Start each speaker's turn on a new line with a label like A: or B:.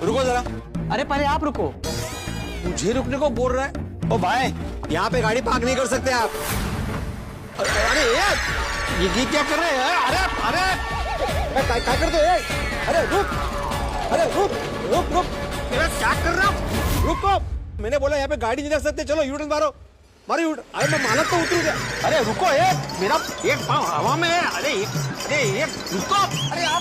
A: रुको जरा।
B: अरे पहले आप रुको।
A: मुझे रुकने को बोल रहा है? ओ भाई, यहाँ पे गाड़ी पार्क नहीं कर सकते आप। अरे यार, ये क्या कर रहे हैं? अरे अरे क्या कर दो? अरे रुक, अरे रुक रुक रुक, क्या कर रहा हूँ? रुको, मैंने बोला यहाँ पे गाड़ी नहीं रख सकते। चलो यूटर्न मारो, मारो यूटर्न। अरे मैं मालक तो उतरू गया। अरे रुको, मेरा एक पाँव हवा में है। अरे रुको, अरे आप